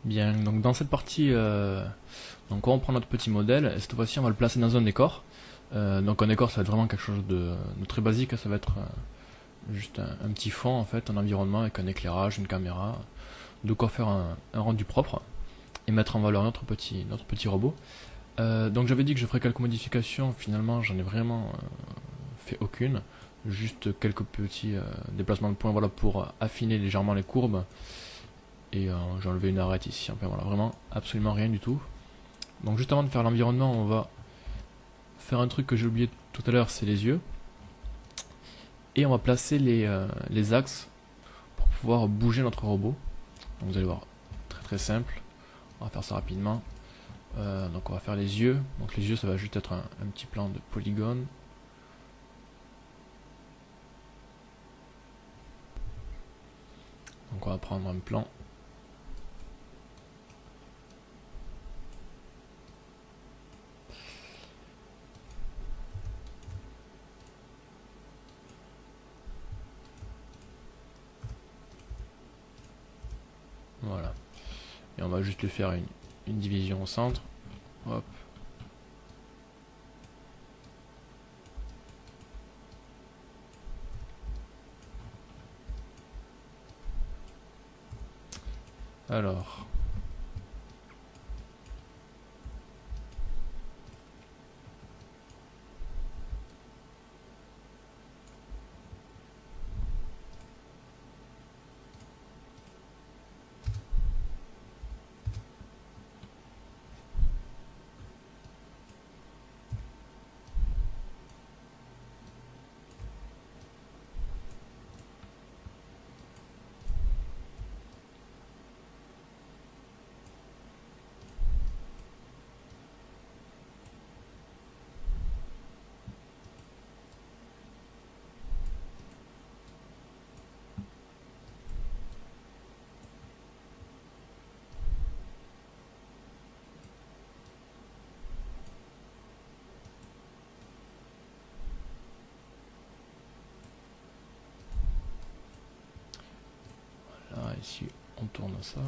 Bien, donc dans cette partie, donc on prend notre petit modèle et cette fois-ci on va le placer dans un décor. Donc un décor ça va être vraiment quelque chose de très basique, ça va être juste un petit fond en fait, un environnement avec un éclairage, une caméra, de quoi faire un rendu propre et mettre en valeur notre petit robot. Donc j'avais dit que je ferais quelques modifications, finalement j'en ai vraiment fait aucune, juste quelques petits déplacements de points voilà, pour affiner légèrement les courbes et j'ai enlevé une arête ici, enfin voilà, vraiment absolument rien du tout. Donc juste avant de faire l'environnement, on va faire un truc que j'ai oublié tout à l'heure, c'est les yeux. Et on va placer les axes pour pouvoir bouger notre robot. Donc vous allez voir, très très simple. On va faire ça rapidement. Donc on va faire les yeux. Donc les yeux ça va juste être un petit plan de polygone. Donc on va prendre un plan. Voilà. Et on va juste lui faire une division au centre. Hop. Alors. Là, ici, on tourne ça.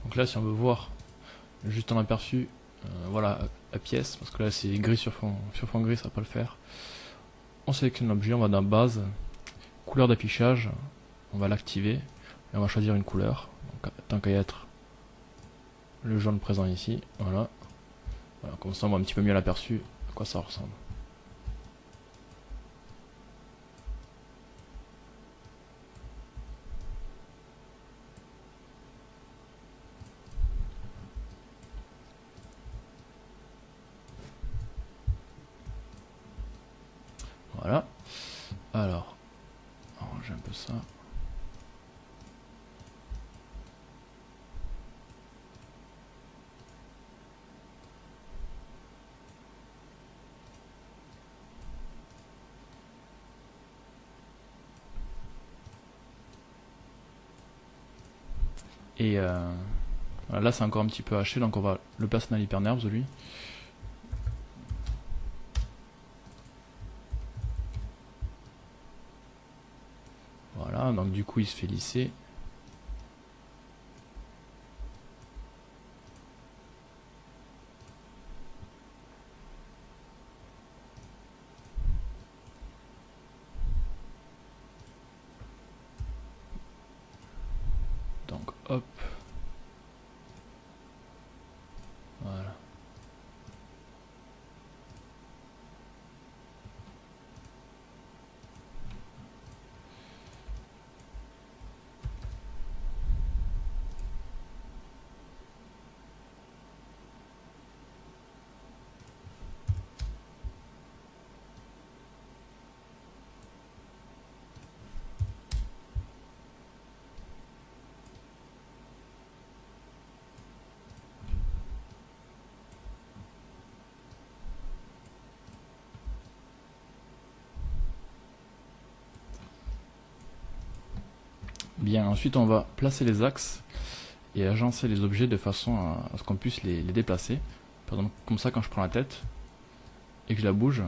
Donc là, si on veut voir juste en aperçu, voilà, la pièce, parce que là c'est gris sur fond gris, ça va pas le faire. On sélectionne l'objet, on va dans base, couleur d'affichage, on va l'activer, et on va choisir une couleur, donc, tant qu'à y être le jaune présent ici, voilà. Voilà, comme ça on voit un petit peu mieux l'aperçu à quoi ça ressemble. Voilà. Alors, arranger un peu ça. Et voilà, là c'est encore un petit peu haché, donc on va le placer dans l'hypernerve lui. Voilà, donc du coup il se fait lisser. Donc hop. Voilà. Bien, ensuite on va placer les axes et agencer les objets de façon à ce qu'on puisse les déplacer. Par exemple, comme ça, quand je prends la tête et que je la bouge,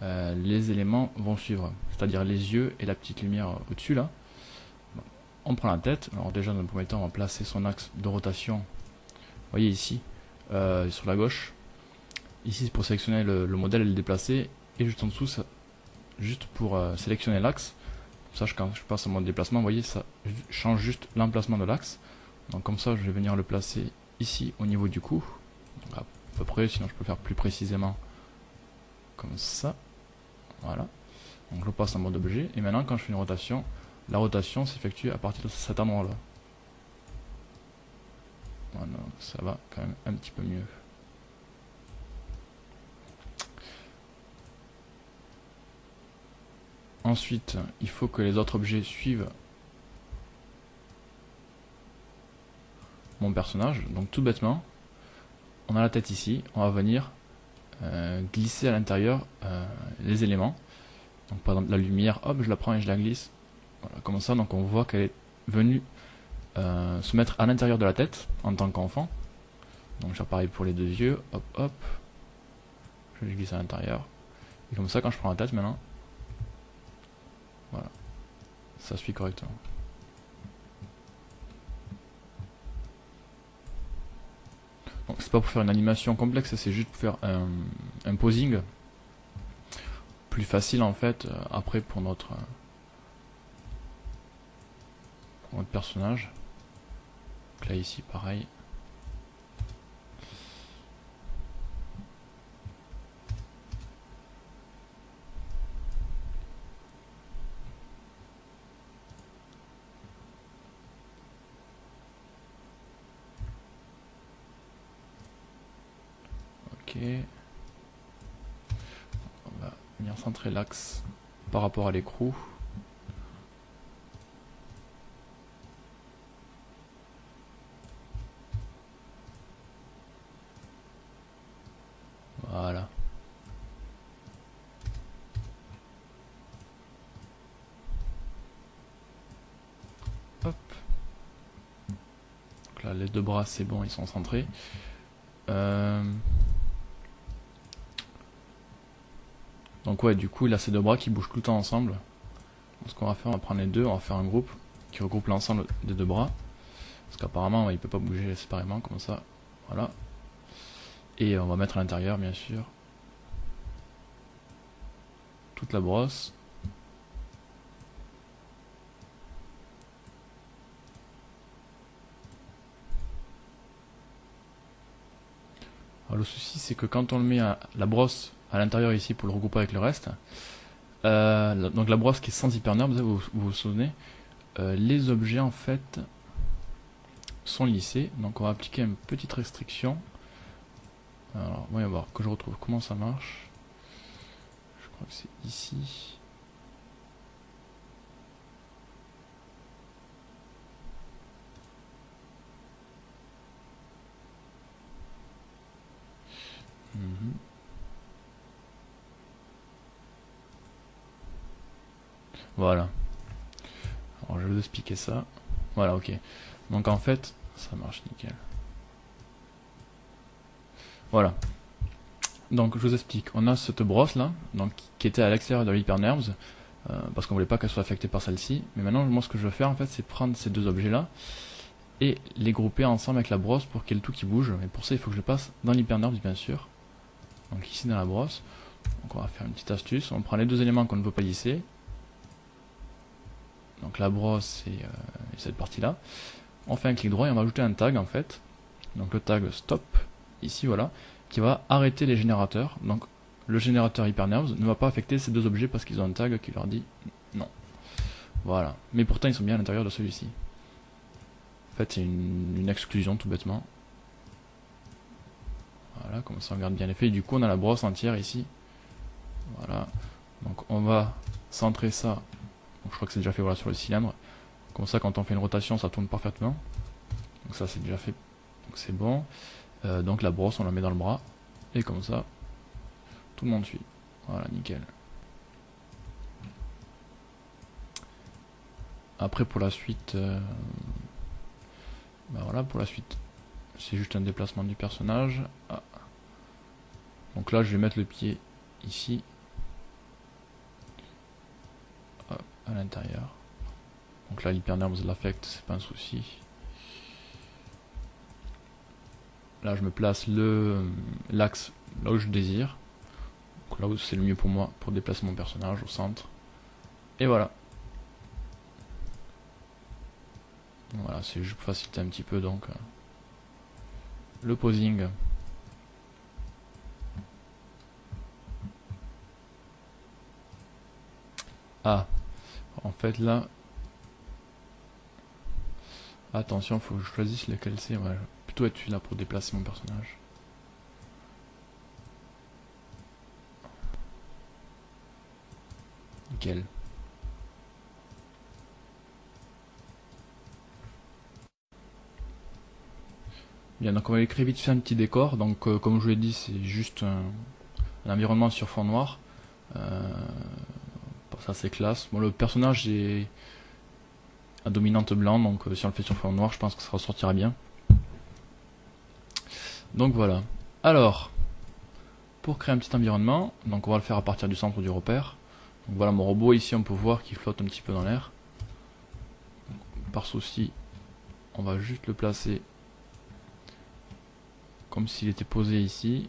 les éléments vont suivre, c'est-à-dire les yeux et la petite lumière au-dessus là. On prend la tête, alors déjà dans le premier temps on va placer son axe de rotation, vous voyez ici, sur la gauche. Ici c'est pour sélectionner le modèle et le déplacer, et juste en dessous, ça, juste pour sélectionner l'axe. Ça, quand je passe en mode déplacement, vous voyez, ça change juste l'emplacement de l'axe. Donc comme ça, je vais venir le placer ici au niveau du cou, à peu près, sinon je peux faire plus précisément comme ça. Voilà. Donc je passe en mode objet, et maintenant quand je fais une rotation, la rotation s'effectue à partir de cet endroit-là. Voilà, ça va quand même un petit peu mieux. Ensuite, il faut que les autres objets suivent mon personnage. Donc tout bêtement, on a la tête ici, on va venir glisser à l'intérieur les éléments. Donc par exemple la lumière, hop, je la prends et je la glisse. Voilà, comme ça, donc on voit qu'elle est venue se mettre à l'intérieur de la tête en tant qu'enfant. Donc c'est pareil pour les deux yeux, hop hop, je glisse à l'intérieur. Et comme ça, quand je prends la tête maintenant, voilà, ça suit correctement. Donc c'est pas pour faire une animation complexe, c'est juste pour faire un posing plus facile en fait après pour notre personnage. Donc là ici pareil. Ok. On va venir centrer l'axe par rapport à l'écrou. Voilà. Hop. Donc là, les deux bras, c'est bon, ils sont centrés. Donc ouais, du coup, il a ces deux bras qui bougent tout le temps ensemble. Donc, ce qu'on va faire, on va prendre les deux, on va faire un groupe qui regroupe l'ensemble des deux bras. Parce qu'apparemment, ouais, il peut pas bouger séparément, comme ça. Voilà. Et on va mettre à l'intérieur, bien sûr, toute la brosse. Alors, le souci, c'est que quand on le met la brosse à l'intérieur ici pour le regrouper avec le reste, donc la brosse qui est sans hypernerve, vous vous souvenez, les objets en fait sont lissés. Donc on va appliquer une petite restriction. Alors, on va voir que je retrouve comment ça marche. Je crois que c'est ici. Voilà. Alors je vais vous expliquer ça. Voilà, ok. Donc en fait, ça marche nickel. Voilà. Donc je vous explique. On a cette brosse là, donc qui était à l'extérieur de l'hypernerves, parce qu'on voulait pas qu'elle soit affectée par celle-ci. Mais maintenant, moi, ce que je veux faire en fait, c'est prendre ces deux objets là et les grouper ensemble avec la brosse pour qu'il y ait le tout qui bouge. Et pour ça, il faut que je passe dans l'hypernerves, bien sûr. Donc ici dans la brosse. Donc on va faire une petite astuce. On prend les deux éléments qu'on ne veut pas lisser. Donc la brosse et cette partie là. On fait un clic droit et on va ajouter un tag en fait. Donc le tag stop, ici voilà, qui va arrêter les générateurs. Donc le générateur hypernerves ne va pas affecter ces deux objets parce qu'ils ont un tag qui leur dit non. Voilà. Mais pourtant ils sont bien à l'intérieur de celui-ci. En fait c'est une exclusion tout bêtement. Voilà, comme ça on regarde bien l'effet. Et du coup on a la brosse entière ici. Voilà. Donc on va centrer ça. Donc, je crois que c'est déjà fait voilà, sur le cylindre. Comme ça quand on fait une rotation ça tourne parfaitement. Donc ça c'est déjà fait. Donc c'est bon. Donc la brosse on la met dans le bras. Et comme ça, tout le monde suit. Voilà, nickel. Après pour la suite, bah voilà, pour la suite, c'est juste un déplacement du personnage. Ah. Donc là je vais mettre le pied ici, hop, à l'intérieur. Donc là l'hypernerve l'affecte, c'est pas un souci. Là je me place l'axe là où je désire, donc là où c'est le mieux pour moi pour déplacer mon personnage au centre. Et voilà. Voilà, c'est juste pour faciliter un petit peu donc le posing. Ah, en fait là, attention, faut que je choisisse lequel c'est. Ouais, plutôt être celui-là pour déplacer mon personnage. Nickel. Bien, donc on va créer vite fait un petit décor. Donc comme je vous l'ai dit, c'est juste un environnement sur fond noir. Ça c'est classe. Bon, le personnage est à dominante blanc, donc si on le fait sur fond noir, je pense que ça ressortira bien. Donc voilà. Alors, pour créer un petit environnement, donc on va le faire à partir du centre du repère. Donc voilà mon robot ici, on peut voir qu'il flotte un petit peu dans l'air. Par souci, on va juste le placer comme s'il était posé ici.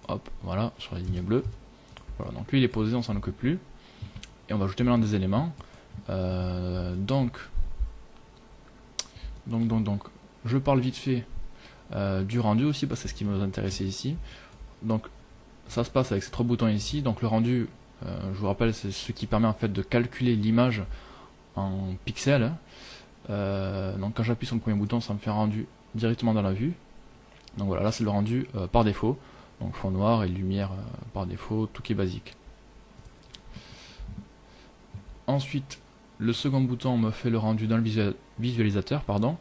Hop, voilà, sur la ligne bleue. Voilà, donc lui il est posé, on s'en occupe plus. Et on va ajouter maintenant des éléments. Donc, je parle vite fait du rendu aussi, parce que c'est ce qui nous intéressait ici. Donc, ça se passe avec ces trois boutons ici. Donc le rendu, je vous rappelle, c'est ce qui permet en fait de calculer l'image en pixels. Donc quand j'appuie sur le premier bouton, ça me fait un rendu directement dans la vue. Donc voilà, là c'est le rendu par défaut. Donc fond noir et lumière par défaut, tout qui est basique. Ensuite, le second bouton me fait le rendu dans le visualisateur, pardon.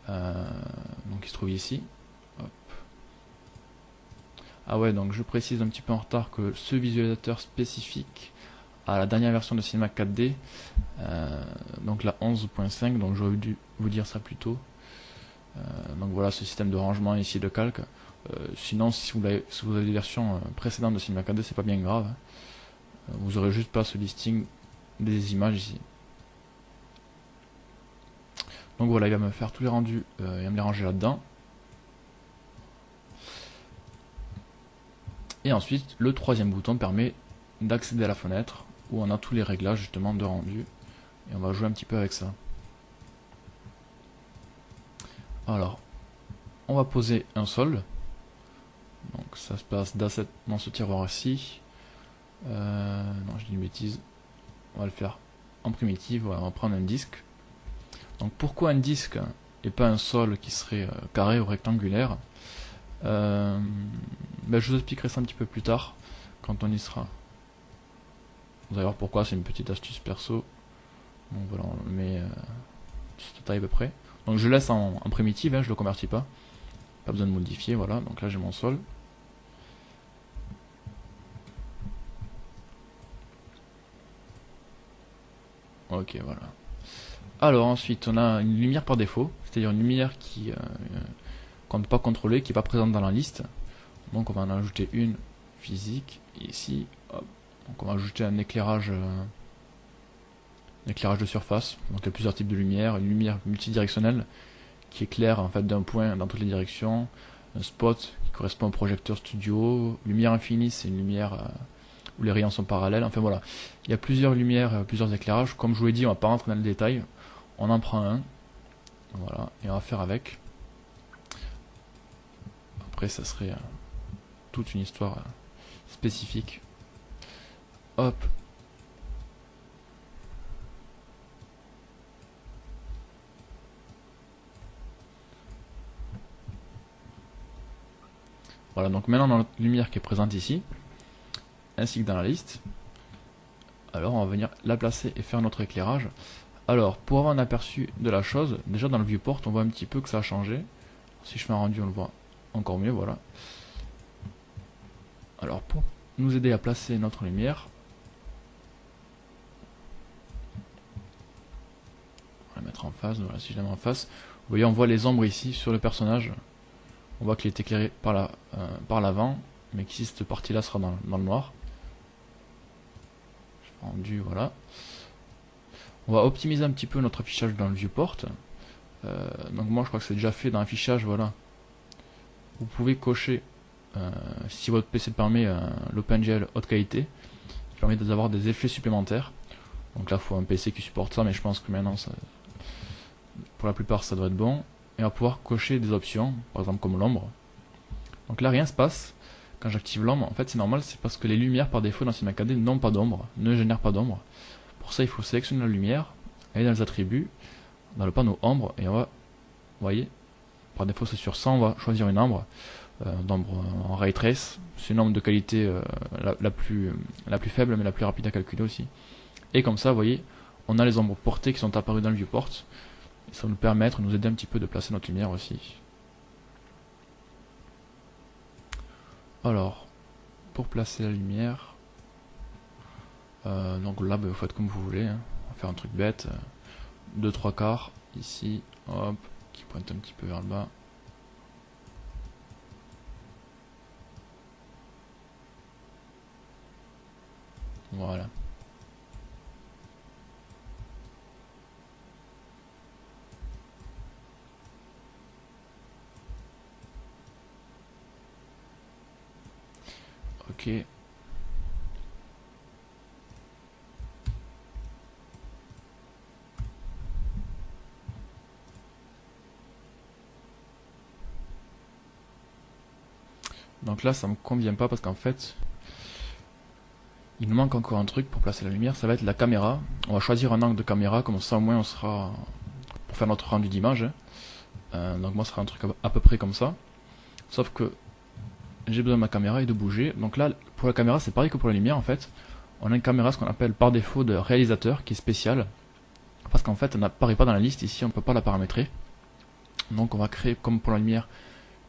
Donc il se trouve ici. Hop. Ah ouais, donc je précise un petit peu en retard que ce visualisateur spécifique à la dernière version de Cinema 4D, donc la 11.5, donc j'aurais dû vous dire ça plus tôt. Donc voilà ce système de rangement ici de calque. Sinon si vous avez des versions précédentes de Cinema 4D, c'est pas bien grave. Vous aurez juste pas ce listing des images ici. Donc voilà, il va me faire tous les rendus et va me les ranger là-dedans. Et ensuite, le troisième bouton permet d'accéder à la fenêtre où on a tous les réglages justement de rendu. Et on va jouer un petit peu avec ça. Alors, on va poser un sol. Donc ça se passe dans ce tiroir-ci. Non, je dis une bêtise. On va le faire en primitive. Voilà, on va prendre un disque. Donc pourquoi un disque et pas un sol qui serait carré ou rectangulaire? Je vous expliquerai ça un petit peu plus tard, quand on y sera. Vous allez voir pourquoi, c'est une petite astuce perso. Donc voilà, on le met cette taille à peu près. Donc je laisse en primitive, hein, je le convertis pas. Pas besoin de modifier, voilà. Donc là j'ai mon sol. Ok, voilà. Alors ensuite, on a une lumière par défaut, c'est-à-dire une lumière qu'on ne peut pas contrôler, qui n'est pas présente dans la liste. Donc on va en ajouter une physique ici. Hop. Donc on va ajouter un éclairage de surface. Donc il y a plusieurs types de lumière. Une lumière multidirectionnelle qui éclaire en fait d'un point dans toutes les directions. Un spot qui correspond au projecteur studio. Lumière infinie, c'est une lumière où les rayons sont parallèles. Enfin voilà, il y a plusieurs lumières, plusieurs éclairages. Comme je vous l'ai dit, on va pas rentrer dans le détail. On en prend un. Voilà, et on va faire avec. Après ça serait toute une histoire spécifique. Hop. Voilà, donc maintenant dans la lumière qui est présente ici, ainsi que dans la liste, alors on va venir la placer et faire notre éclairage. Alors, pour avoir un aperçu de la chose, déjà dans le viewport, on voit un petit peu que ça a changé. Si je fais un rendu, on le voit encore mieux, voilà. Alors, pour nous aider à placer notre lumière, mettre en face, voilà, si je la mets en face, vous voyez on voit les ombres ici sur le personnage, on voit qu'il est éclairé par l'avant, mais qu'ici cette partie là sera dans le noir. Rendu, voilà. On va optimiser un petit peu notre affichage dans le viewport. Donc moi je crois que c'est déjà fait dans l'affichage, voilà. Vous pouvez cocher, si votre PC permet, l'OpenGL haute qualité, qui permet d'avoir des effets supplémentaires. Donc là il faut un PC qui supporte ça, mais je pense que maintenant ça, pour la plupart ça doit être bon. Et on va pouvoir cocher des options, par exemple comme l'ombre. Donc là rien se passe. Quand j'active l'ombre, en fait c'est normal, c'est parce que les lumières par défaut dans CinemaCAD n'ont pas d'ombre, ne génèrent pas d'ombre. Pour ça il faut sélectionner la lumière, aller dans les attributs, dans le panneau ombre, et on va, vous voyez, par défaut c'est sur 100, on va choisir une ombre, d'ombre en ray trace, c'est une ombre de qualité la plus faible mais la plus rapide à calculer aussi. Et comme ça, vous voyez, on a les ombres portées qui sont apparues dans le viewport, et ça va nous permettre, nous aider un petit peu de placer notre lumière aussi. Alors, pour placer la lumière, donc là vous faites comme vous voulez, hein. On va faire un truc bête, 2/3 ici, hop, qui pointe un petit peu vers le bas. Voilà. Ok. Donc là ça me convient pas parce qu'en fait il nous manque encore un truc pour placer la lumière, ça va être la caméra. On va choisir un angle de caméra, comme ça au moins on sera pour faire notre rendu d'image. Donc moi ce sera un truc à peu près comme ça. Sauf que j'ai besoin de ma caméra et de bouger. Donc là pour la caméra c'est pareil que pour la lumière en fait. On a une caméra ce qu'on appelle par défaut de réalisateur qui est spéciale. Parce qu'en fait elle n'apparaît pas dans la liste ici, on ne peut pas la paramétrer. Donc on va créer comme pour la lumière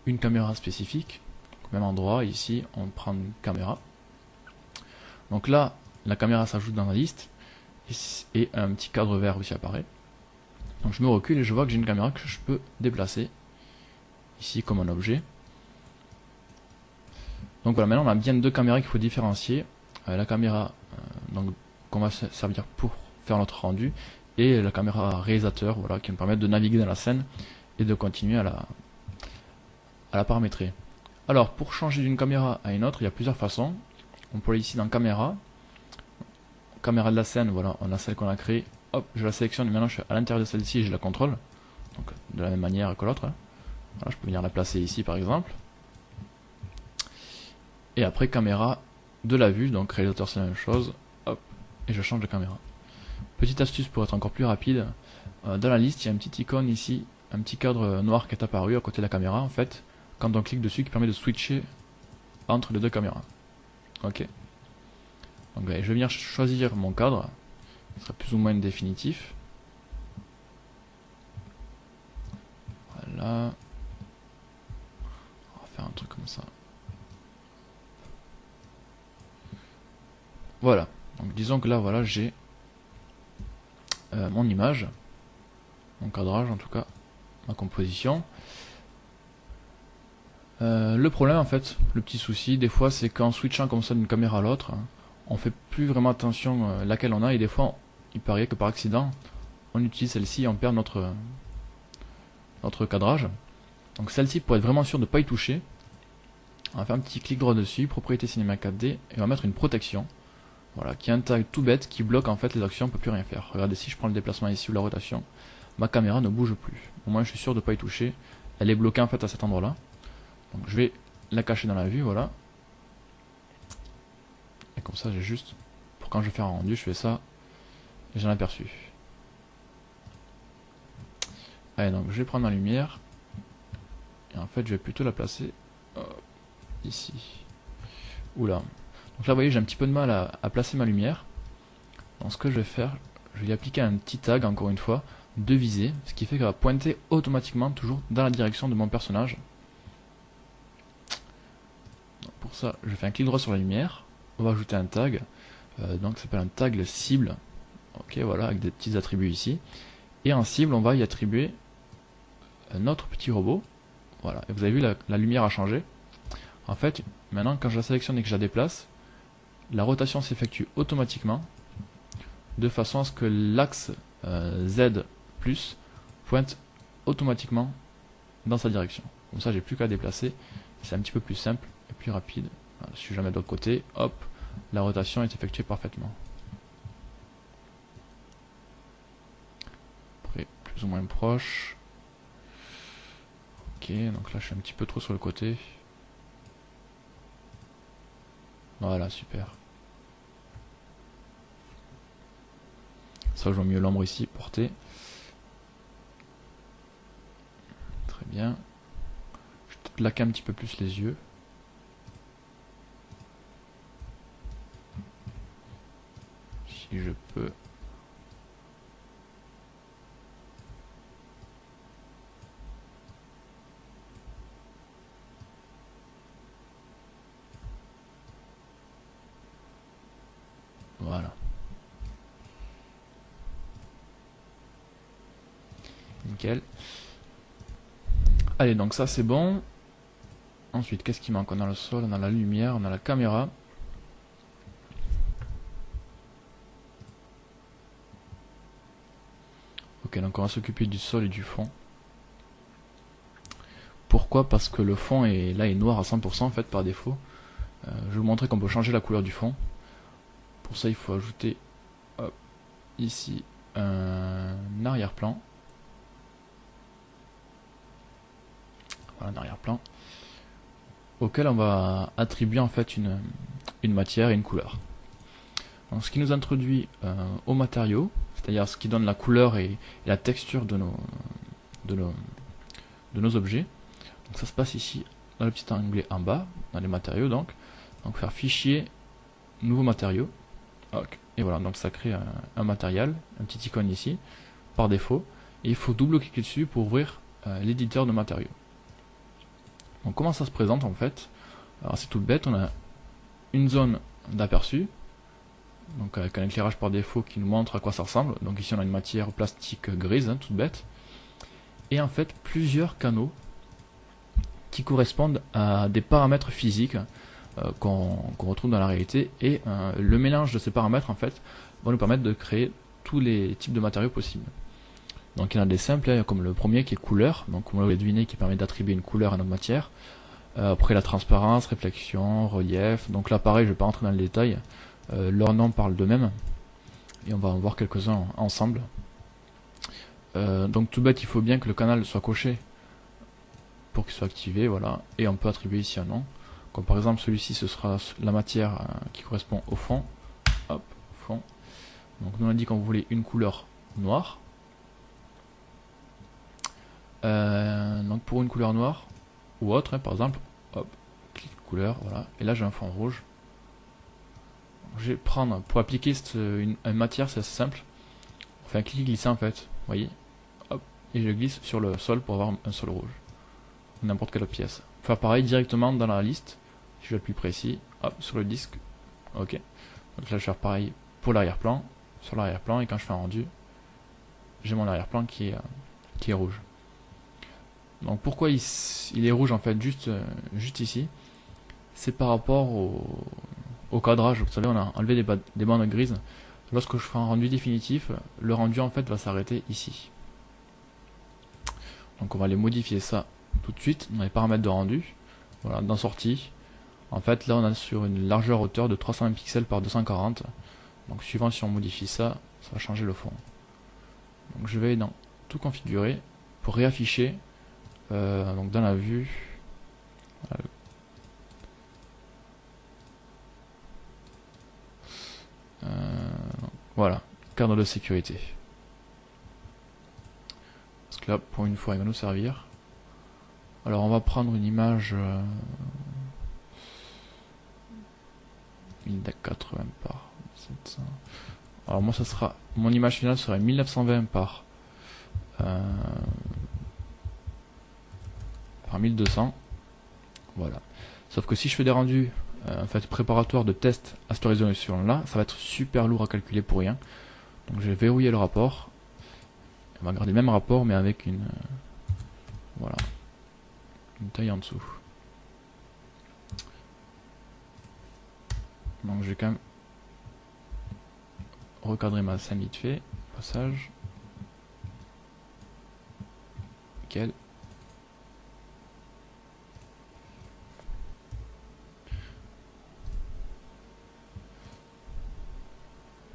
une caméra spécifique. Au même endroit, ici on prend une caméra. Donc là la caméra s'ajoute dans la liste et un petit cadre vert aussi apparaît. Donc je me recule et je vois que j'ai une caméra que je peux déplacer ici comme un objet. Donc voilà, maintenant on a bien deux caméras qu'il faut différencier. La caméra donc qu'on va servir pour faire notre rendu et la caméra réalisateur, voilà, qui va me permettre de naviguer dans la scène et de continuer à la paramétrer. Alors pour changer d'une caméra à une autre, il y a plusieurs façons. On peut aller ici dans caméra de la scène, voilà, on a celle qu'on a créée, hop, je la sélectionne, maintenant je suis à l'intérieur de celle-ci et je la contrôle, donc de la même manière que l'autre. Voilà, je peux venir la placer ici par exemple. Et après caméra de la vue, donc réalisateur c'est la même chose, hop, et je change de caméra. Petite astuce pour être encore plus rapide, dans la liste il y a une petite icône ici, un petit cadre noir qui est apparu à côté de la caméra en fait, quand on clique dessus qui permet de switcher entre les deux caméras. Ok. Donc je vais venir choisir mon cadre, ce sera plus ou moins définitif. Voilà. On va faire un truc comme ça. Voilà. Donc disons que là voilà j'ai mon image, mon cadrage en tout cas, ma composition. Le problème en fait, le petit souci des fois c'est qu'en switchant comme ça d'une caméra à l'autre, on fait plus vraiment attention laquelle on a et des fois il paraît que par accident on utilise celle-ci et on perd notre cadrage. Donc celle-ci pour être vraiment sûr de ne pas y toucher, on va faire un petit clic droit dessus, propriété Cinema 4D et on va mettre une protection. Voilà, qui est un tag tout bête qui bloque en fait les actions, on ne peut plus rien faire. Regardez, si je prends le déplacement ici ou la rotation, ma caméra ne bouge plus. Au moins je suis sûr de ne pas y toucher. Elle est bloquée en fait à cet endroit là. Donc je vais la cacher dans la vue, voilà. Et comme ça j'ai juste, pour quand je vais faire un rendu, je fais ça, et j'ai un aperçu. Allez, donc je vais prendre la lumière, et en fait je vais plutôt la placer ici. Oula. Donc là vous voyez j'ai un petit peu de mal à placer ma lumière. Donc ce que je vais faire, je vais y appliquer un petit tag encore une fois, de visée, ce qui fait qu'elle va pointer automatiquement toujours dans la direction de mon personnage. Donc pour ça je fais un clic droit sur la lumière, on va ajouter un tag, donc ça s'appelle un tag cible, ok voilà, avec des petits attributs ici, Et en cible, on va y attribuer notre petit robot. Voilà, et vous avez vu, la lumière a changé. En fait, maintenant, quand je la sélectionne et que je la déplace, la rotation s'effectue automatiquement, de façon à ce que l'axe Z plus pointe automatiquement dans sa direction. Comme ça, j'ai plus qu'à déplacer. C'est un petit peu plus simple et plus rapide. Voilà, si je la mets de l'autre côté, hop, la rotation est effectuée parfaitement. Après, plus ou moins proche. Ok, donc là je suis un petit peu trop sur le côté. Voilà, super. Ça, je vois mieux l'ombre ici, portée. Très bien. Je vais peut-être laquer un petit peu plus les yeux. Si je peux. Voilà. Nickel. Allez, donc ça c'est bon. Ensuite, qu'est-ce qui manque? On a le sol, on a la lumière, on a la caméra. Ok, donc on va s'occuper du sol et du fond. Pourquoi? Parce que le fond est noir à 100% en fait par défaut. Je vais vous montrer qu'on peut changer la couleur du fond. Pour ça, il faut ajouter hop, ici un arrière-plan. Voilà, un arrière-plan auquel on va attribuer en fait une matière et une couleur. Donc, ce qui nous introduit au matériau, c'est-à-dire ce qui donne la couleur et la texture de nos objets. Donc ça se passe ici dans le petit onglet en bas, dans les matériaux donc faire fichier, nouveau matériau. Okay. Et voilà, donc ça crée un matériel, un petit icône ici, par défaut. Et il faut double-cliquer dessus pour ouvrir l'éditeur de matériaux. Donc comment ça se présente en fait? Alors c'est tout bête, on a une zone d'aperçu, donc avec un éclairage par défaut qui nous montre à quoi ça ressemble. Donc ici on a une matière plastique grise, hein, toute bête. Et en fait plusieurs canaux qui correspondent à des paramètres physiques qu'on retrouve dans la réalité, et le mélange de ces paramètres en fait va nous permettre de créer tous les types de matériaux possibles. Donc il y en a des simples, comme le premier qui est couleur, donc comme vous l'avez deviné, qui permet d'attribuer une couleur à notre matière. Après la transparence, réflexion, relief, donc là pareil, je ne vais pas rentrer dans le détail, leurs noms parlent d'eux-mêmes, et on va en voir quelques-uns ensemble. Donc tout bête, il faut bien que le canal soit coché pour qu'il soit activé, voilà, et on peut attribuer ici un nom. Comme par exemple celui-ci, ce sera la matière qui correspond au fond. Hop, fond. Donc nous on a dit qu'on voulait une couleur noire. Donc pour une couleur noire ou autre, hein, par exemple, hop, clic couleur, voilà. Et là j'ai un fond rouge. Je vais prendre, pour appliquer une matière, c'est assez simple. On fait un clic glissé en fait, vous voyez. Hop, et je glisse sur le sol pour avoir un sol rouge. N'importe quelle autre pièce. Faire pareil directement dans la liste. Si je vais être plus précis, hop, sur le disque. Ok. Donc là, je vais faire pareil pour l'arrière-plan, sur l'arrière-plan, et quand je fais un rendu, j'ai mon arrière-plan qui est rouge. Donc pourquoi il est rouge en fait juste ici? C'est par rapport au cadrage. Vous savez, on a enlevé des bandes grises. Lorsque je ferai un rendu définitif, le rendu en fait va s'arrêter ici. Donc on va aller modifier ça tout de suite dans les paramètres de rendu. Voilà, dans sortie. En fait, là, on a sur une largeur hauteur de 320 pixels par 240. Donc, suivant si on modifie ça, ça va changer le fond. Donc, je vais dans tout configurer pour réafficher. Donc, dans la vue. Voilà, cadre de sécurité. Parce que là, pour une fois, il va nous servir. Alors, on va prendre une image. 1080 par 700. Alors moi ça sera, mon image finale serait 1920 par 1200. Voilà. Sauf que si je fais des rendus en fait préparatoires de test à cette résolution là, ça va être super lourd à calculer pour rien. Donc je vais verrouiller le rapport. on va garder le même rapport mais avec une voilà, une taille en dessous. Donc je vais quand même recadrer ma scène vite fait, passage. Nickel.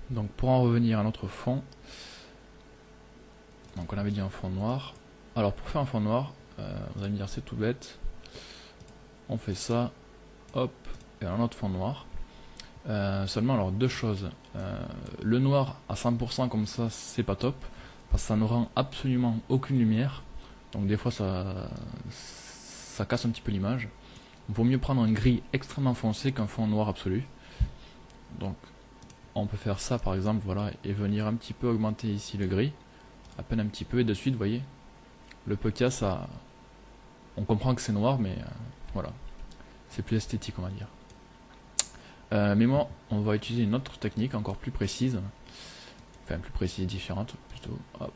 Donc pour en revenir à notre fond, donc on avait dit un fond noir. Alors pour faire un fond noir, vous allez me dire c'est tout bête. On fait ça, hop, et un autre fond noir. Seulement alors deux choses. Le noir à 100% comme ça c'est pas top, parce que ça ne rend absolument aucune lumière. Donc des fois ça casse un petit peu l'image. Il vaut mieux prendre un gris extrêmement foncé qu'un fond noir absolu. Donc on peut faire ça par exemple, voilà, et venir un petit peu augmenter ici le gris, à peine un petit peu, et de suite, vous voyez, le peu qu'il y a, ça, on comprend que c'est noir, mais voilà, c'est plus esthétique, on va dire. Mais moi, on va utiliser une autre technique encore plus précise, enfin plus précise, différente plutôt. Hop.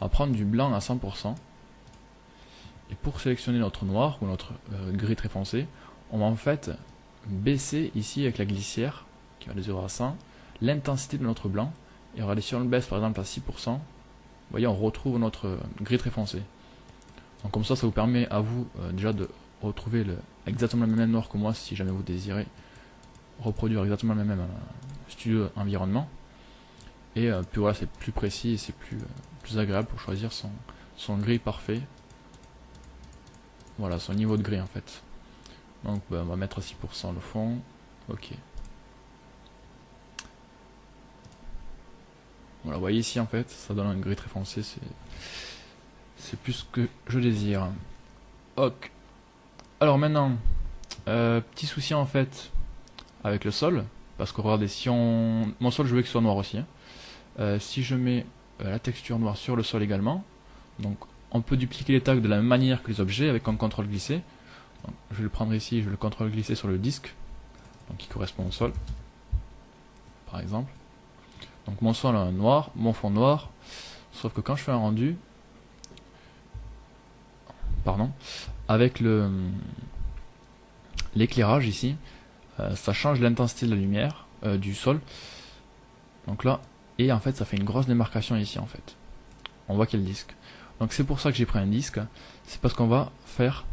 On va prendre du blanc à 100%, et pour sélectionner notre noir ou notre gris très foncé, on va en fait baisser ici avec la glissière qui va de 0 à 100 l'intensité de notre blanc, et regardez, si on le baisse par exemple à 6%, vous voyez, on retrouve notre gris très foncé. Donc comme ça vous permet à vous déjà de retrouver exactement le même noir que moi, si jamais vous désirez reproduire exactement le même studio environnement. Et puis voilà, c'est plus précis et c'est plus agréable pour choisir son gris parfait. Voilà, son niveau de gris en fait. Donc on va mettre à 6% le fond, ok. Voilà, vous voyez ici en fait, ça donne un gris très foncé, c'est plus ce que je désire. Ok. Alors maintenant, petit souci en fait avec le sol, parce que regardez, si mon sol je veux qu'il soit noir aussi. Hein. Si je mets la texture noire sur le sol également, donc on peut dupliquer les tags de la même manière que les objets avec un contrôle glissé. Donc, je vais le prendre ici, je vais le contrôle glisser sur le disque, donc qui correspond au sol, par exemple. Donc mon sol a noir, mon fond noir, sauf que quand je fais un rendu, pardon, avec l'éclairage ici, ça change l'intensité de la lumière du sol. Donc là, et en fait ça fait une grosse démarcation ici en fait. On voit qu'il y a le disque. Donc c'est pour ça que j'ai pris un disque, c'est parce qu'on va faire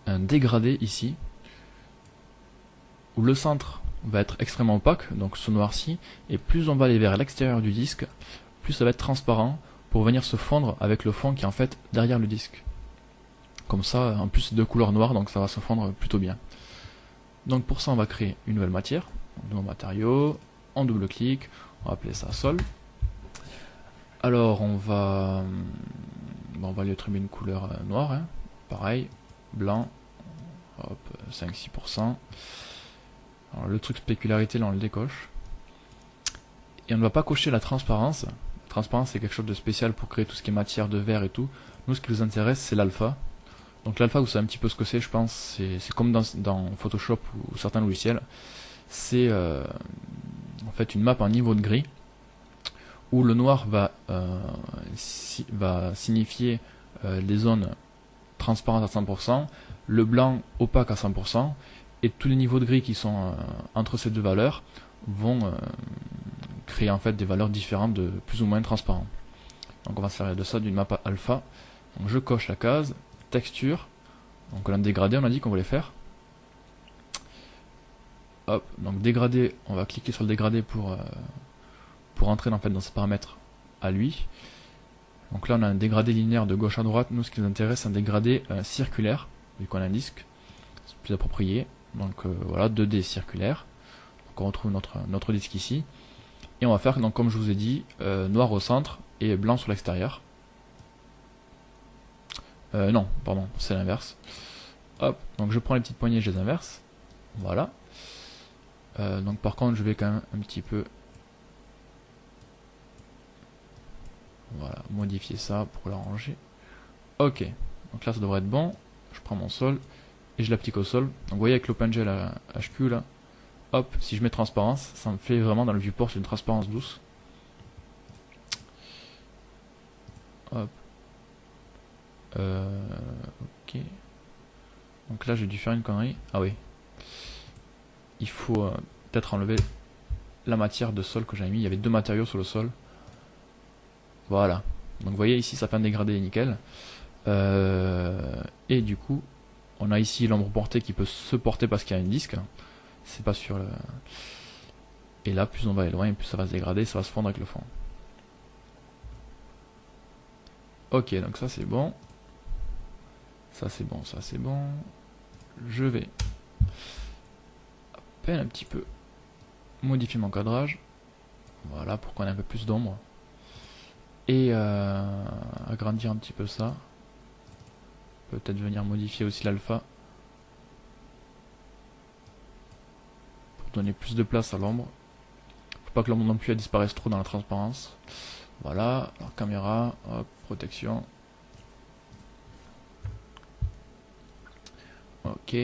un dégradé ici, où le centre va être extrêmement opaque, donc ce noirci, et plus on va aller vers l'extérieur du disque, plus ça va être transparent pour venir se fondre avec le fond qui est en fait derrière le disque. Comme ça, en plus c'est de couleur noire, donc ça va se fondre plutôt bien. Donc pour ça on va créer une nouvelle matière, un nouveau matériau, on double-clique, on va appeler ça sol. Alors on va lui attribuer une couleur noire, hein. Pareil, blanc, hop, 5-6%. Alors le truc spécularité là on le décoche. Et on ne va pas cocher la transparence. La transparence c'est quelque chose de spécial pour créer tout ce qui est matière de verre et tout. Nous ce qui nous intéresse c'est l'alpha. Donc l'alpha vous savez un petit peu ce que c'est je pense. C'est comme dans Photoshop ou certains logiciels. C'est en fait une map en niveau de gris. Où le noir va signifier les zones transparentes à 100%. Le blanc opaque à 100%. Et tous les niveaux de gris qui sont entre ces deux valeurs vont créer en fait des valeurs différentes de plus ou moins transparents. Donc on va se servir de ça d'une map alpha. Donc je coche la case, texture, donc on a dégradé, on a dit qu'on voulait faire. Hop, donc dégradé, on va cliquer sur le dégradé pour entrer en fait dans ses paramètres à lui. Donc là on a un dégradé linéaire de gauche à droite, nous ce qui nous intéresse c'est un dégradé circulaire, vu qu'on a un disque, c'est plus approprié. Donc voilà, 2D circulaire. Donc on retrouve notre disque ici. Et on va faire, donc, comme je vous ai dit, noir au centre et blanc sur l'extérieur. Non, pardon, c'est l'inverse. Hop, donc je prends les petites poignées, je les inverse. Voilà. Donc par contre, je vais quand même un petit peu... Voilà, modifier ça pour l'arranger. Ok, donc là ça devrait être bon. Je prends mon sol et je l'applique au sol. Donc vous voyez avec l'OpenGL HQ là, hop, si je mets transparence, ça me fait vraiment dans le viewport une transparence douce. Hop. Ok. Donc là j'ai dû faire une connerie. Ah oui. Il faut peut-être enlever la matière de sol que j'avais mis. Il y avait deux matériaux sur le sol. Voilà. Donc vous voyez ici ça fait un dégradé nickel. Et du coup on a ici l'ombre portée qui peut se porter parce qu'il y a une disque. C'est pas sur le... Et là plus on va aller loin, plus ça va se dégrader, ça va se fondre avec le fond. Ok, donc ça c'est bon. Ça c'est bon, ça c'est bon. Je vais à peine un petit peu modifier mon cadrage. Voilà, pour qu'on ait un peu plus d'ombre. Et agrandir un petit peu ça. Peut-être venir modifier aussi l'alpha. Pour donner plus de place à l'ombre. Faut pas que l'ombre non plus elle disparaisse trop dans la transparence. Voilà, alors caméra, hop, protection. Ok.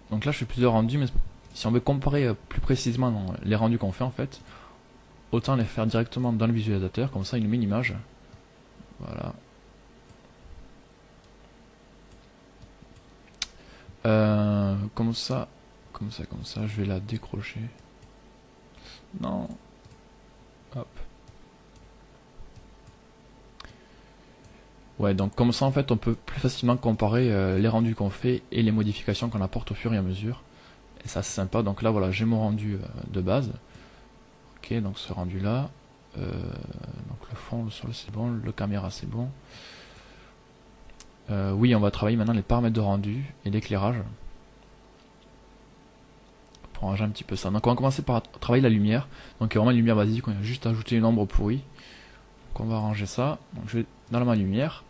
Donc là je fais plusieurs rendus, mais si on veut comparer plus précisément les rendus qu'on fait en fait, autant les faire directement dans le visualisateur, comme ça il nous met une image. Voilà. Comme ça, je vais la décrocher. Non. Hop. Ouais, donc comme ça en fait on peut plus facilement comparer les rendus qu'on fait et les modifications qu'on apporte au fur et à mesure. Et ça c'est sympa, donc là voilà j'ai mon rendu de base. Ok, donc ce rendu là. Donc le fond, le sol c'est bon, le caméra c'est bon. Oui, on va travailler maintenant les paramètres de rendu et l'éclairage. Pour ranger un petit peu ça. Donc on va commencer par travailler la lumière. Donc il y a vraiment une lumière basique, on a juste ajouté une ombre pourrie. Donc on va arranger ça. Donc je vais dans ma lumière.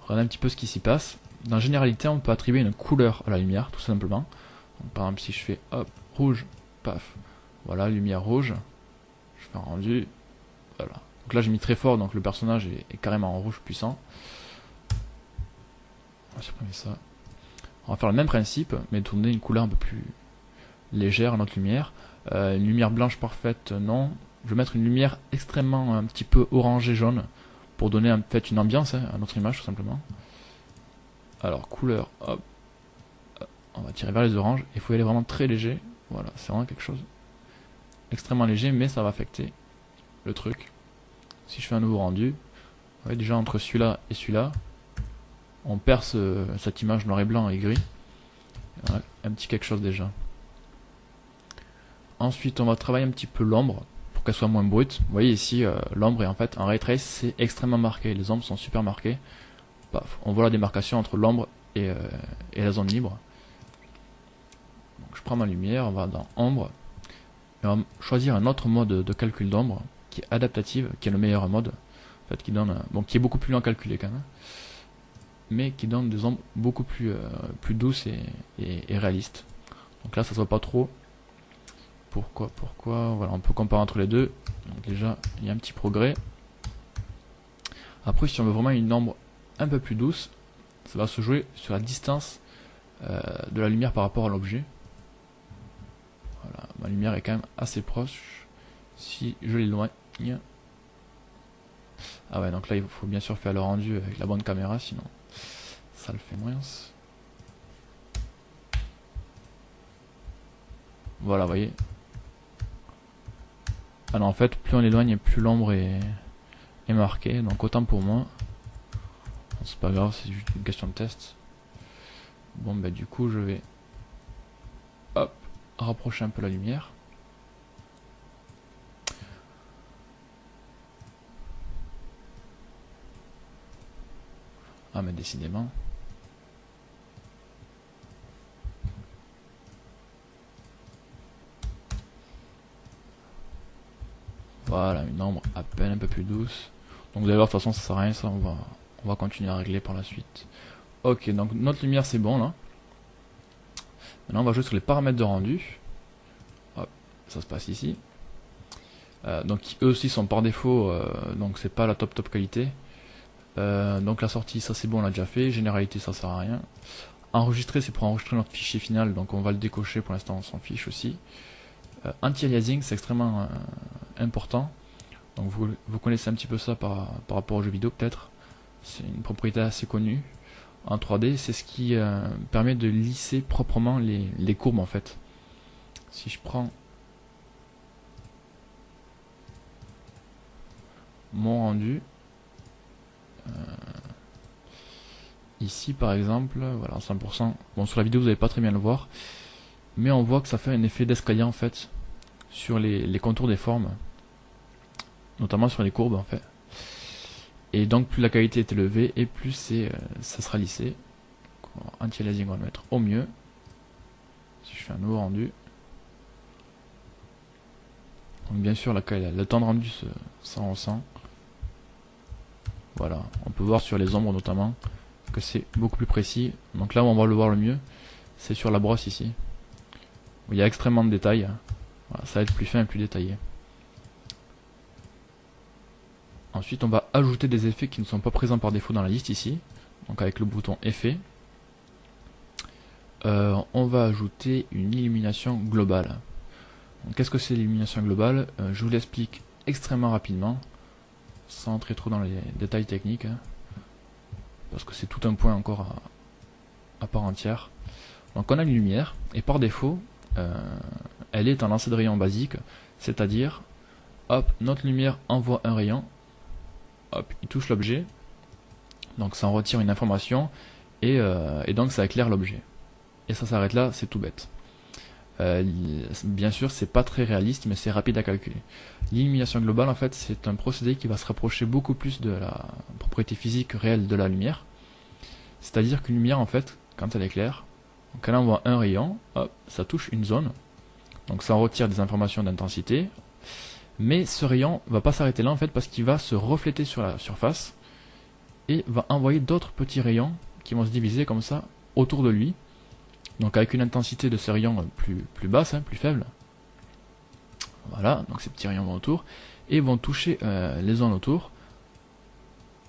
Regardez un petit peu ce qui s'y passe. Dans la généralité, on peut attribuer une couleur à la lumière, tout simplement. Donc, par exemple, si je fais hop, rouge, paf, voilà, lumière rouge. Je fais un rendu. Voilà. Donc là j'ai mis très fort, donc le personnage est carrément en rouge puissant. On va supprimer ça. On va faire le même principe, mais donner une couleur un peu plus légère à notre lumière. Une lumière blanche parfaite, non. Je vais mettre une lumière extrêmement un petit peu orangé jaune pour donner en fait une ambiance à notre image tout simplement. Alors couleur, hop, on va tirer vers les oranges. Il faut y aller vraiment très léger. Voilà, c'est vraiment quelque chose extrêmement léger, mais ça va affecter le truc. Si je fais un nouveau rendu, vous voyez déjà entre celui-là et celui-là, on perd cette image noir et blanc et gris. Voilà, un petit quelque chose déjà. Ensuite, on va travailler un petit peu l'ombre pour qu'elle soit moins brute. Vous voyez ici, l'ombre est en fait en ray trace, c'est extrêmement marqué. Les ombres sont super marquées. Paf, on voit la démarcation entre l'ombre et la zone libre. Donc, je prends ma lumière, on va dans ombre. Et on va choisir un autre mode de calcul d'ombre qui est adaptative, qui est le meilleur mode, en fait, qui donne, bon, qui est beaucoup plus lent à calculer quand même, mais qui donne des ombres beaucoup plus douces et réalistes. Donc là, ça se voit pas trop. Pourquoi? Voilà, on peut comparer entre les deux. Donc déjà, il y a un petit progrès. Après, si on veut vraiment une ombre un peu plus douce, ça va se jouer sur la distance de la lumière par rapport à l'objet. Voilà, ma lumière est quand même assez proche. Si je l'éloigne... Ah ouais, donc là, il faut bien sûr faire le rendu avec la bonne caméra, sinon ça le fait moins. Voilà, vous voyez. Alors en fait, plus on éloigne, plus l'ombre est marquée. Donc autant pour moi. C'est pas grave, c'est juste une question de test. Bon, bah du coup, je vais hop, rapprocher un peu la lumière. Ah, mais décidément. Voilà, une ombre à peine un peu plus douce. Donc vous allez voir, de toute façon ça sert à rien, ça on va continuer à régler par la suite. Ok, donc notre lumière c'est bon là. Maintenant on va jouer sur les paramètres de rendu. Hop, ça se passe ici. Donc eux aussi sont par défaut, donc c'est pas la top qualité. Donc la sortie ça c'est bon, on l'a déjà fait. Généralité ça sert à rien. Enregistrer c'est pour enregistrer notre fichier final, donc on va le décocher, pour l'instant on s'en fiche aussi. Anti-aliasing c'est extrêmement important. Donc vous connaissez un petit peu ça par rapport aux jeux vidéo peut-être. C'est une propriété assez connue en 3D, c'est ce qui permet de lisser proprement les courbes en fait. Si je prends mon rendu, ici par exemple, voilà 100%, bon sur la vidéo vous n'allez pas très bien le voir, mais on voit que ça fait un effet d'escalier en fait, sur les contours des formes, notamment sur les courbes en fait. Et donc plus la qualité est élevée et plus ça sera lissé. Anti-aliasing on va le mettre au mieux. Si je fais un nouveau rendu. Donc bien sûr le temps de rendu ça ressent. Voilà, on peut voir sur les ombres notamment que c'est beaucoup plus précis. Donc là où on va le voir le mieux, c'est sur la brosse ici. Où il y a extrêmement de détails. Voilà, ça va être plus fin et plus détaillé. Ensuite on va ajouter des effets qui ne sont pas présents par défaut dans la liste ici. Donc avec le bouton effet. On va ajouter une illumination globale. Qu'est-ce que c'est l'illumination globale? Je vous l'explique extrêmement rapidement, sans entrer trop dans les détails techniques, hein, parce que c'est tout un point encore à part entière. Donc on a une lumière, et par défaut, elle est en lancer de rayon basique, c'est-à-dire, hop, notre lumière envoie un rayon, hop, il touche l'objet, donc ça en retire une information, et donc ça éclaire l'objet. Et ça s'arrête là, c'est tout bête. Bien sûr, c'est pas très réaliste, mais c'est rapide à calculer. L'illumination globale, en fait, c'est un procédé qui va se rapprocher beaucoup plus de la propriété physique réelle de la lumière. C'est-à-dire qu'une lumière, en fait, quand elle éclaire, quand elle envoie un rayon, hop, ça touche une zone. Donc ça en retire des informations d'intensité. Mais ce rayon va pas s'arrêter là, en fait, parce qu'il va se refléter sur la surface et va envoyer d'autres petits rayons qui vont se diviser comme ça autour de lui. Donc avec une intensité de ces rayons plus basse, hein, plus faible. Voilà, donc ces petits rayons vont autour et vont toucher les zones autour.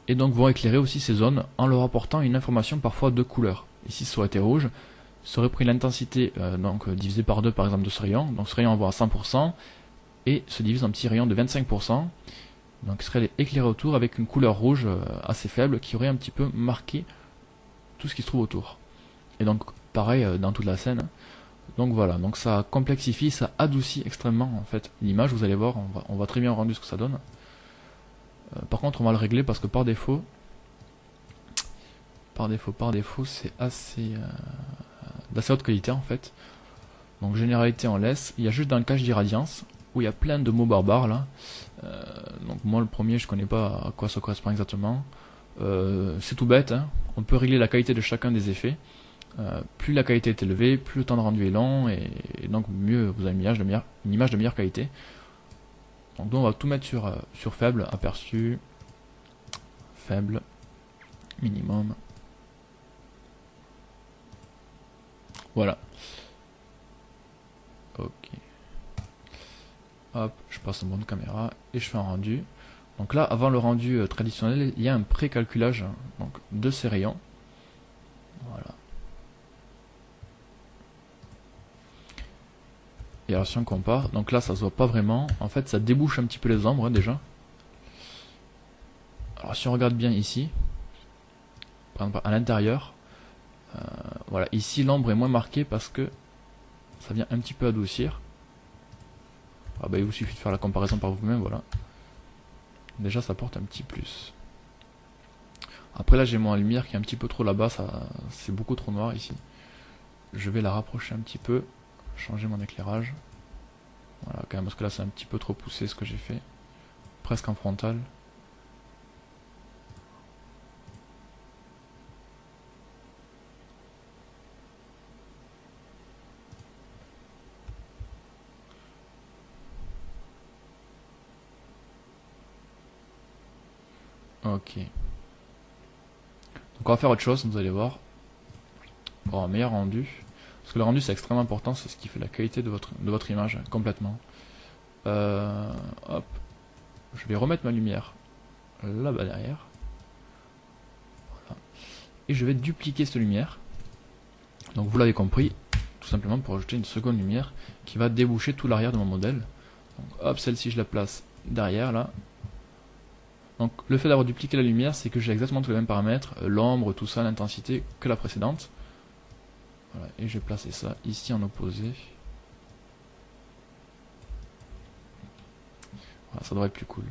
Et donc vont éclairer aussi ces zones en leur apportant une information parfois de couleur. Ici ça aurait été rouge, ça aurait pris l'intensité divisée par 2 par exemple de ce rayon. Donc ce rayon envoie à 100% et se divise en petits rayons de 25%. Donc il serait éclairé autour avec une couleur rouge assez faible qui aurait un petit peu marqué tout ce qui se trouve autour. Et donc pareil dans toute la scène. Donc voilà, donc ça complexifie, ça adoucit extrêmement en fait l'image. Vous allez voir, on va très bien rendu ce que ça donne. Par contre on va le régler parce que par défaut c'est assez d'assez haute qualité en fait. Donc généralité on laisse, il y a juste dans le cache d'irradiance où il y a plein de mots barbares là. Donc moi le premier je connais pas à quoi ça correspond exactement. C'est tout bête, hein. On peut régler la qualité de chacun des effets. Plus la qualité est élevée, plus le temps de rendu est long, et donc mieux vous avez une image de meilleure qualité. Donc nous on va tout mettre sur faible, aperçu, faible, minimum. Voilà. Ok. Hop, je passe en mode caméra et je fais un rendu. Donc là, avant le rendu traditionnel, il y a un pré-calculage donc de ces rayons. Voilà. Et alors si on compare, donc là ça se voit pas vraiment, en fait ça débouche un petit peu les ombres hein, déjà. Alors si on regarde bien ici, par exemple à l'intérieur, voilà, ici l'ombre est moins marquée parce que ça vient un petit peu adoucir. Ah bah il vous suffit de faire la comparaison par vous-même, voilà. Déjà ça porte un petit plus. Après là j'ai mon lumière qui est un petit peu trop là-bas, c'est beaucoup trop noir ici. Je vais la rapprocher un petit peu, changer mon éclairage. Voilà, quand même, parce que là c'est un petit peu trop poussé ce que j'ai fait. Presque en frontal. Ok. Donc on va faire autre chose, vous allez voir. Pour un meilleur rendu. Parce que le rendu c'est extrêmement important, c'est ce qui fait la qualité de votre image complètement. Hop. Je vais remettre ma lumière là-bas derrière. Voilà. Et je vais dupliquer cette lumière. Donc vous l'avez compris, tout simplement pour ajouter une seconde lumière qui va déboucher tout l'arrière de mon modèle. Donc hop, celle-ci je la place derrière là. Donc le fait d'avoir dupliqué la lumière, c'est que j'ai exactement tous les mêmes paramètres, l'ombre, tout ça, l'intensité, que la précédente. Voilà, et je vais placer ça ici en opposé. Voilà, ça devrait être plus cool.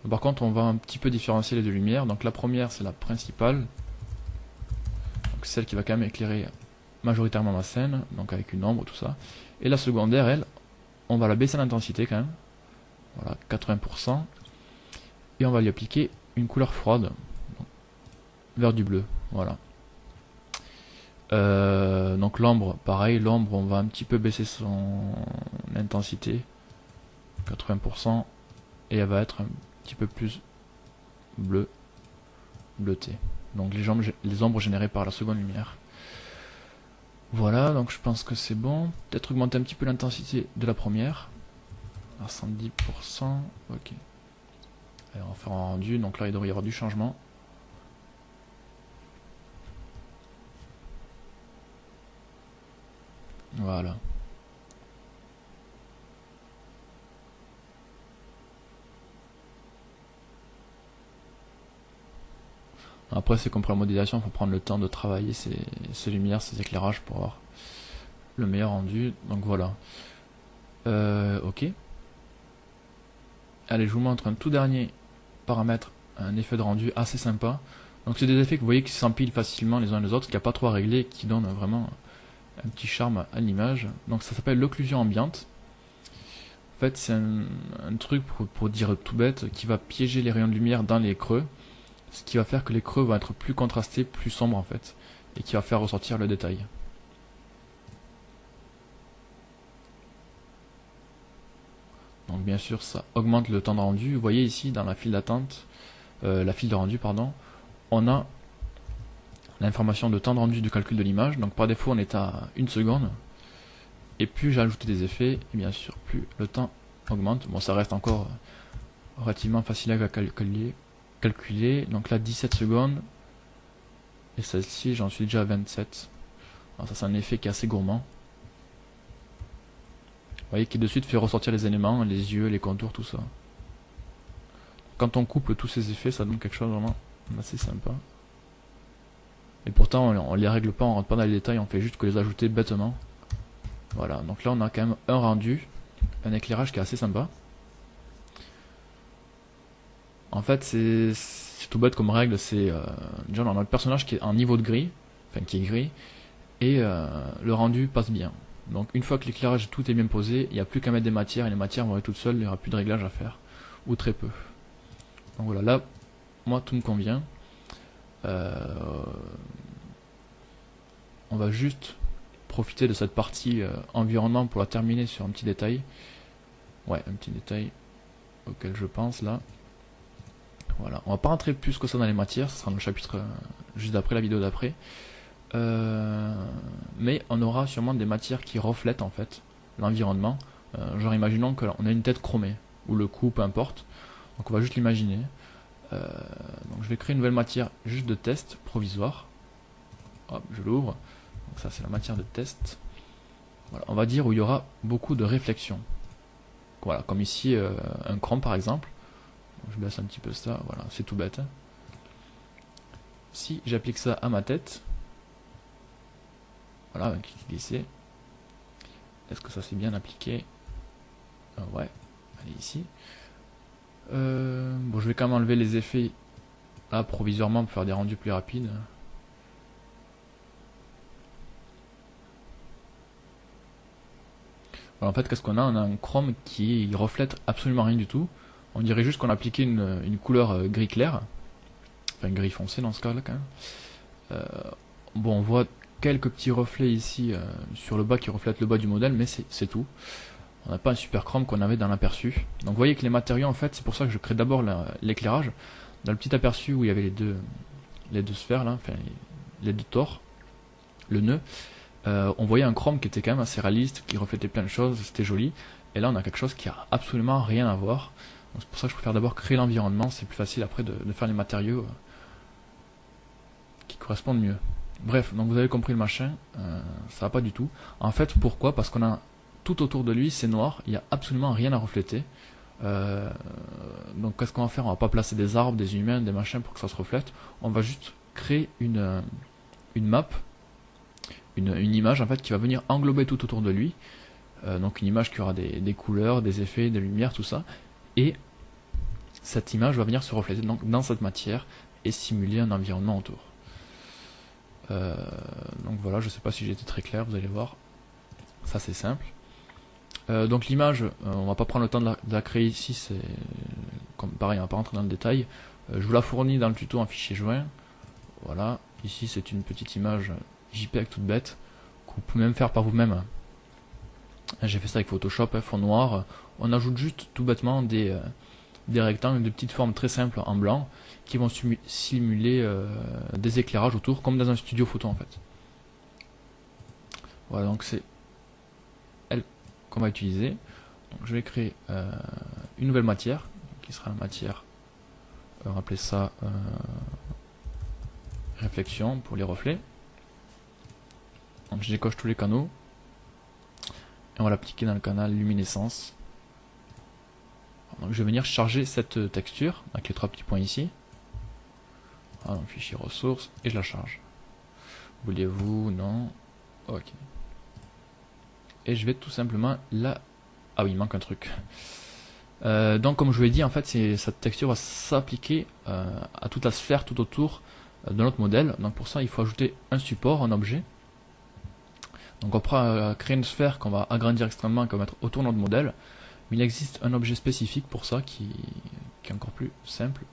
Par contre, on va un petit peu différencier les deux lumières. Donc la première, c'est la principale. Donc celle qui va quand même éclairer majoritairement ma scène, donc avec une ombre, tout ça. Et la secondaire, elle, on va la baisser l'intensité quand même. Voilà, 80%. Et on va lui appliquer une couleur froide, vers du bleu. Voilà. Donc l'ombre, pareil, l'ombre, on va un petit peu baisser son intensité, 80%, et elle va être un petit peu plus bleuté. Donc les ombres générées par la seconde lumière. Voilà, donc je pense que c'est bon. Peut-être augmenter un petit peu l'intensité de la première, à 110%, ok. Allez, on va faire un rendu, donc là il devrait y avoir du changement. Voilà. Après, c'est comme pour la modélisation, il faut prendre le temps de travailler ces lumières, ces éclairages pour avoir le meilleur rendu. Donc voilà. Ok. Allez, je vous montre un tout dernier paramètre, un effet de rendu assez sympa. Donc c'est des effets que vous voyez qui s'empilent facilement les uns les autres, qu'il n'y a pas trop à régler, qui donnent vraiment un petit charme à l'image. Donc ça s'appelle l'occlusion ambiante. En fait, c'est un truc pour dire tout bête, qui va piéger les rayons de lumière dans les creux, ce qui va faire que les creux vont être plus contrastés, plus sombres en fait, et qui va faire ressortir le détail. Donc bien sûr, ça augmente le temps de rendu. Vous voyez ici dans la file d'attente, la file de rendu, pardon, on a l'information de temps de rendu du calcul de l'image. Donc par défaut, on est à 1 seconde. Et plus j'ai ajouté des effets, et bien sûr, plus le temps augmente. Bon, ça reste encore relativement facile à calculer. Donc là, 17 secondes. Et celle-ci, j'en suis déjà à 27. Alors ça, c'est un effet qui est assez gourmand. Vous voyez qui de suite fait ressortir les éléments, les yeux, les contours, tout ça. Quand on couple tous ces effets, ça donne quelque chose vraiment assez sympa. Et pourtant, on les règle pas, on rentre pas dans les détails, on fait juste que les ajouter bêtement. Voilà, donc là on a quand même un rendu, un éclairage qui est assez sympa. En fait, c'est tout bête comme règle, c'est déjà on a le personnage qui est en niveau de gris, enfin qui est gris, et le rendu passe bien. Donc une fois que l'éclairage tout est bien posé, il n'y a plus qu'à mettre des matières, et les matières vont être toutes seules, il n'y aura plus de réglage à faire, ou très peu. Donc voilà, là, moi tout me convient. On va juste profiter de cette partie environnement pour la terminer sur un petit détail. Ouais, un petit détail auquel je pense là. Voilà, on va pas rentrer plus que ça dans les matières, ce sera dans le chapitre juste après, la vidéo d'après. Mais on aura sûrement des matières qui reflètent en fait l'environnement. Genre imaginons qu'on a une tête chromée, ou le cou, peu importe. Donc on va juste l'imaginer. Donc je vais créer une nouvelle matière juste de test provisoire. Hop, je l'ouvre. Donc ça c'est la matière de test. Voilà, on va dire où il y aura beaucoup de réflexions. Voilà, comme ici un chrome par exemple. Donc, je baisse un petit peu ça, voilà, c'est tout bête. Si j'applique ça à ma tête, voilà, un clic glissé. Est-ce que ça s'est bien appliqué? Ouais, allez ici. Bon, je vais quand même enlever les effets là provisoirement pour faire des rendus plus rapides. Alors, en fait, qu'est-ce qu'on a? On a un chrome qui reflète absolument rien du tout. On dirait juste qu'on a appliqué une couleur gris clair, enfin gris foncé dans ce cas-là quand même. Bon, on voit quelques petits reflets ici sur le bas qui reflètent le bas du modèle, mais c'est tout. On n'a pas un super chrome qu'on avait dans l'aperçu. Donc vous voyez que les matériaux, en fait, c'est pour ça que je crée d'abord l'éclairage. Dans le petit aperçu où il y avait les deux sphères, là, enfin les deux tors, le nœud, on voyait un chrome qui était quand même assez réaliste, qui reflétait plein de choses, c'était joli. Et là, on a quelque chose qui a absolument rien à voir. C'est pour ça que je préfère d'abord créer l'environnement, c'est plus facile après de faire les matériaux qui correspondent mieux. Bref, donc vous avez compris le machin, ça va pas du tout. En fait, pourquoi? Parce qu'on a tout autour de lui, c'est noir, il n'y a absolument rien à refléter. Donc qu'est-ce qu'on va faire? On va pas placer des arbres, des humains, des machins pour que ça se reflète. On va juste créer une map, une image en fait qui va venir englober tout autour de lui. Donc une image qui aura des couleurs, des effets, des lumières, tout ça. Et cette image va venir se refléter dans cette matière et simuler un environnement autour. Donc voilà, je sais pas si j'ai été très clair, vous allez voir. Ça c'est simple. Donc l'image, on va pas prendre le temps de la créer ici, c'est comme pareil, on va pas rentrer dans le détail. Je vous la fournis dans le tuto en fichier joint. Voilà, ici c'est une petite image JPEG toute bête, que vous pouvez même faire par vous-même. J'ai fait ça avec Photoshop, fond noir. On ajoute juste tout bêtement des rectangles de petites formes très simples en blanc qui vont simuler des éclairages autour, comme dans un studio photo en fait. Voilà, donc c'est elle qu'on va utiliser. Donc je vais créer une nouvelle matière qui sera la matière, on va appeler ça réflexion pour les reflets. Donc je décoche tous les canaux et on va l'appliquer dans le canal luminescence. Donc je vais venir charger cette texture avec les 3 petits points ici. Voilà, donc fichier ressources et je la charge. Voulez-vous? Non. Ok. Et je vais tout simplement la... Ah oui, il manque un truc. Donc comme je vous l'ai dit, en fait, cette texture va s'appliquer à toute la sphère tout autour de notre modèle. Donc pour ça, il faut ajouter un support, un objet. Donc on pourra créer une sphère qu'on va agrandir extrêmement et qu'on va mettre autour de notre modèle. Mais il existe un objet spécifique pour ça qui est encore plus simple.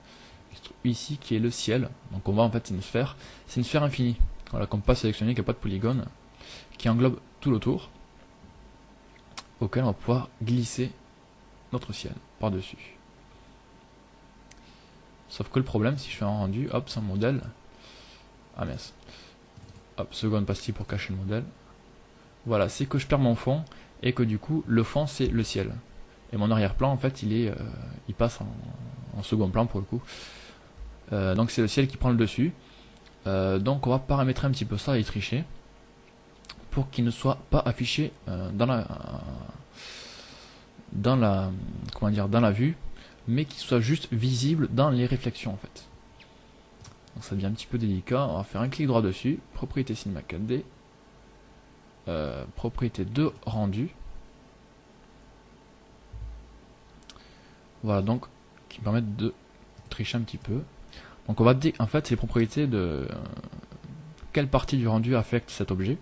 Ici, qui est le ciel. Donc on voit en fait c'est une sphère infinie. Voilà, qu'on peut pas sélectionner, qui n'a pas de polygone, qui englobe tout l'autour, auquel on va pouvoir glisser notre ciel par-dessus. Sauf que le problème, si je fais un rendu, hop, sans modèle, ah mince, hop, seconde pastille pour cacher le modèle, voilà, c'est que je perds mon fond, et que du coup, le fond c'est le ciel. Et mon arrière-plan, en fait, il passe en second plan pour le coup. Donc c'est le ciel qui prend le dessus. Donc on va paramétrer un petit peu ça et tricher pour qu'il ne soit pas affiché dans la vue, mais qu'il soit juste visible dans les réflexions en fait. Donc ça devient un petit peu délicat. On va faire un clic droit dessus, propriété Cinema 4D, propriété de rendu. Voilà, donc qui permettent de tricher un petit peu. Donc on va en fait c'est les propriétés de quelle partie du rendu affecte cet objet.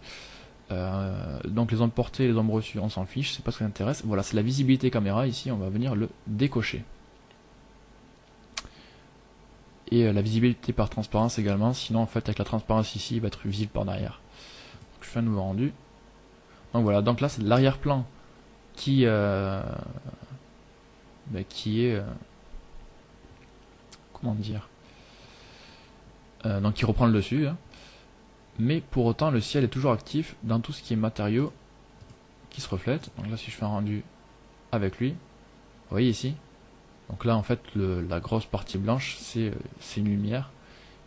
Donc les ondes portées et les ondes reçues, on s'en fiche, c'est pas ce qui nous intéresse. Voilà, c'est la visibilité caméra, ici on va venir le décocher. Et la visibilité par transparence également, sinon en fait avec la transparence ici il va être visible par derrière. Donc, je fais un nouveau rendu. Donc voilà, donc là c'est de l'arrière-plan qui est comment dire, donc qui reprend le dessus, hein. Mais pour autant le ciel est toujours actif dans tout ce qui est matériaux qui se reflètent. Donc là si je fais un rendu avec lui, vous voyez ici, donc là en fait la grosse partie blanche c'est une lumière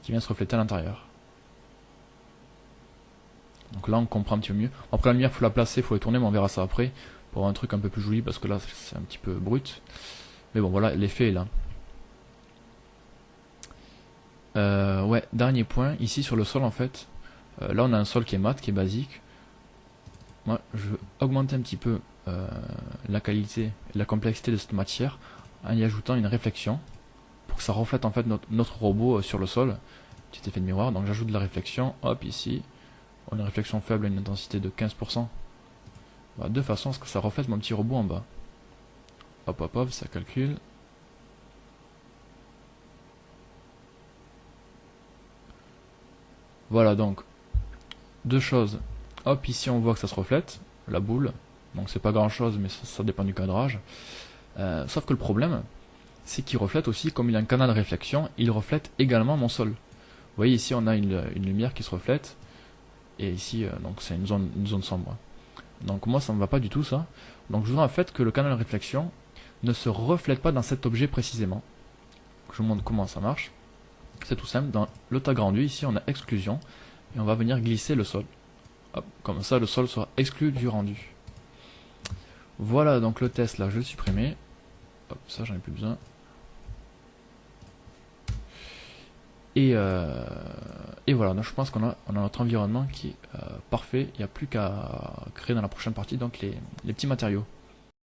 qui vient se refléter à l'intérieur. Donc là on comprend un petit peu mieux. Après la lumière il faut la placer, il faut la tourner, mais on verra ça après pour avoir un truc un peu plus joli parce que là c'est un petit peu brut. Mais bon voilà, l'effet est là. Ouais, dernier point, ici sur le sol en fait, là on a un sol qui est mat, qui est basique. Moi je veux augmenter un petit peu la qualité et la complexité de cette matière en y ajoutant une réflexion pour que ça reflète en fait notre robot sur le sol. Petit effet de miroir, donc j'ajoute de la réflexion, hop ici, on a une réflexion faible à une intensité de 15%. Voilà, de façon à ce que ça reflète mon petit robot en bas. Hop hop hop, ça calcule. Voilà donc, deux choses. Hop, ici on voit que ça se reflète, la boule. Donc c'est pas grand chose, mais ça dépend du cadrage. Sauf que le problème, c'est qu'il reflète aussi, comme il a un canal de réflexion, il reflète également mon sol. Vous voyez ici on a une lumière qui se reflète, et ici donc c'est une zone sombre. Donc moi ça ne me va pas du tout ça. Donc je voudrais en fait que le canal de réflexion ne se reflète pas dans cet objet précisément. Je vous montre comment ça marche. C'est tout simple, dans le tag rendu, ici on a exclusion, et on va venir glisser le sol. Hop, comme ça le sol sera exclu du rendu. Voilà, donc le test là je vais le supprimer. Hop, ça j'en ai plus besoin. Et voilà, donc je pense qu'on a notre environnement qui est parfait. Il n'y a plus qu'à créer dans la prochaine partie donc les petits matériaux.